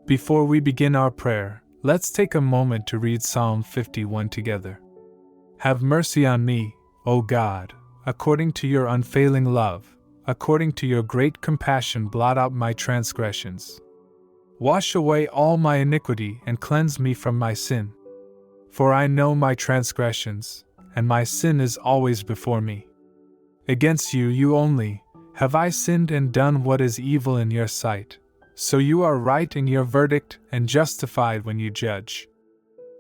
Before we begin our prayer, let's take a moment to read Psalm 51 together. Have mercy on me, O God, according to your unfailing love, according to your great compassion blot out my transgressions. Wash away all my iniquity and cleanse me from my sin. For I know my transgressions, and my sin is always before me. Against you, you only, have I sinned and done what is evil in your sight. So you are right in your verdict and justified when you judge.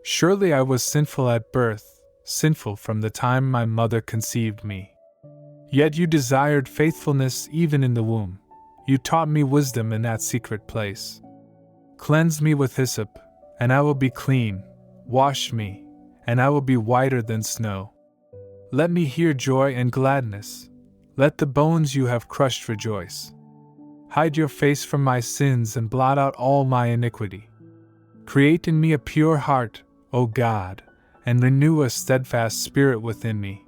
Surely I was sinful at birth, sinful from the time my mother conceived me. Yet you desired faithfulness even in the womb. You taught me wisdom in that secret place. Cleanse me with hyssop, and I will be clean. Wash me, and I will be whiter than snow. Let me hear joy and gladness. Let the bones you have crushed rejoice. Hide your face from my sins and blot out all my iniquity. Create in me a pure heart, O God, and renew a steadfast spirit within me.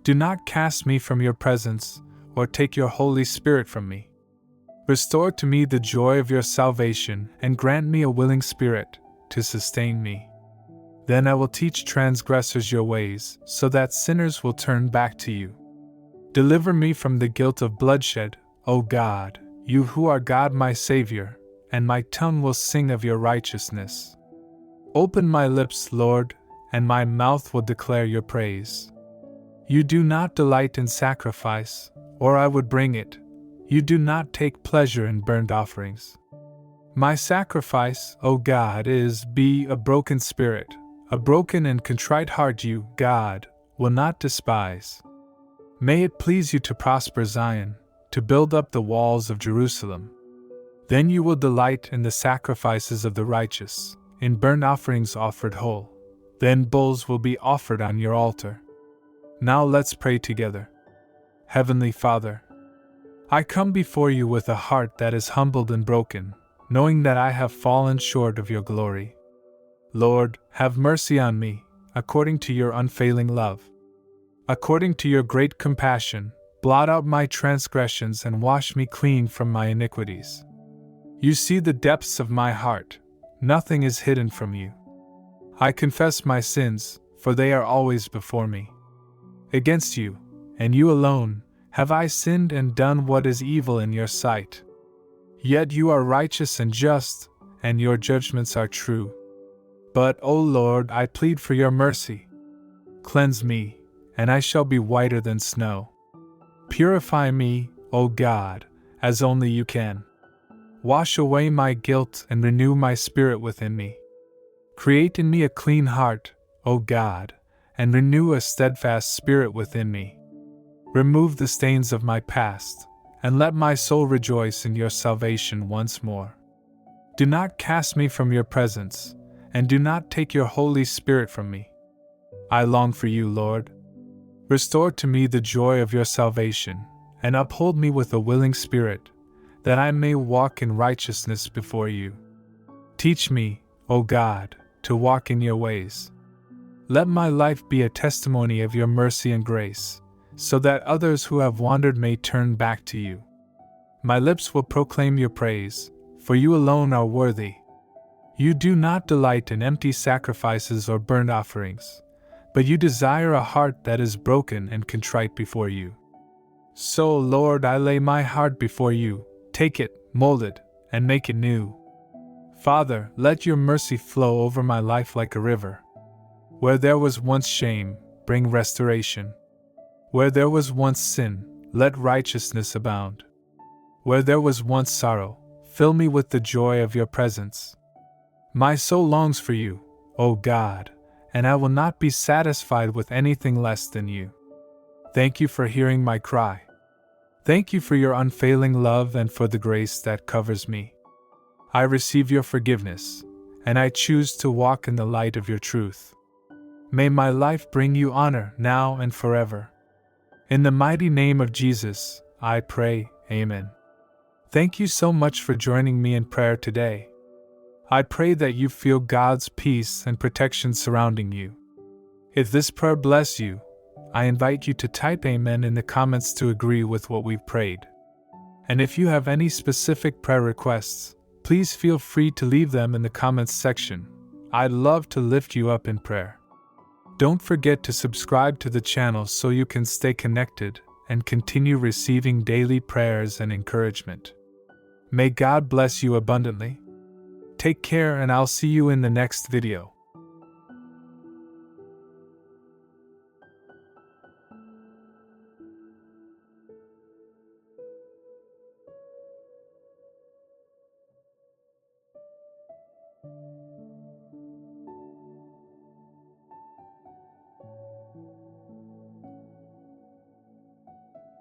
Do not cast me from your presence, or take your Holy Spirit from me. Restore to me the joy of your salvation, and grant me a willing spirit to sustain me. Then I will teach transgressors your ways, so that sinners will turn back to you. Deliver me from the guilt of bloodshed, O God, you who are God my Savior, and my tongue will sing of your righteousness. Open my lips, Lord, and my mouth will declare your praise. You do not delight in sacrifice, or I would bring it. You do not take pleasure in burnt offerings. My sacrifice, O God, is a broken spirit. A broken and contrite heart you, God, will not despise. May it please you to prosper Zion, to build up the walls of Jerusalem. Then you will delight in the sacrifices of the righteous, in burnt offerings offered whole. Then bulls will be offered on your altar. Now let's pray together. Heavenly Father, I come before you with a heart that is humbled and broken, knowing that I have fallen short of your glory. Lord, have mercy on me, according to your unfailing love. According to your great compassion, blot out my transgressions and wash me clean from my iniquities. You see the depths of my heart. Nothing is hidden from you. I confess my sins, for they are always before me. Against you, and you alone, have I sinned and done what is evil in your sight. Yet you are righteous and just, and your judgments are true. But, O Lord, I plead for your mercy. Cleanse me, and I shall be whiter than snow. Purify me, O God, as only you can. Wash away my guilt and renew my spirit within me. Create in me a clean heart, O God, and renew a steadfast spirit within me. Remove the stains of my past, and let my soul rejoice in your salvation once more. Do not cast me from your presence, and do not take your Holy Spirit from me. I long for you, Lord. Restore to me the joy of your salvation, and uphold me with a willing spirit, that I may walk in righteousness before you. Teach me, O God, to walk in your ways. Let my life be a testimony of your mercy and grace, so that others who have wandered may turn back to you. My lips will proclaim your praise, for you alone are worthy. You do not delight in empty sacrifices or burnt offerings, but you desire a heart that is broken and contrite before you. So, Lord, I lay my heart before you. Take it, mold it, and make it new. Father, let your mercy flow over my life like a river. Where there was once shame, bring restoration. Where there was once sin, let righteousness abound. Where there was once sorrow, fill me with the joy of your presence. My soul longs for you, O God, and I will not be satisfied with anything less than you. Thank you for hearing my cry. Thank you for your unfailing love and for the grace that covers me. I receive your forgiveness, and I choose to walk in the light of your truth. May my life bring you honor now and forever. In the mighty name of Jesus, I pray, Amen. Thank you so much for joining me in prayer today. I pray that you feel God's peace and protection surrounding you. If this prayer bless you, I invite you to type Amen in the comments to agree with what we've prayed. And if you have any specific prayer requests, please please feel free to leave them in the comments section. I'd love to lift you up in prayer. Don't forget to subscribe to the channel so you can stay connected and continue receiving daily prayers and encouragement. May God bless you abundantly. Take care, and I'll see you in the next video.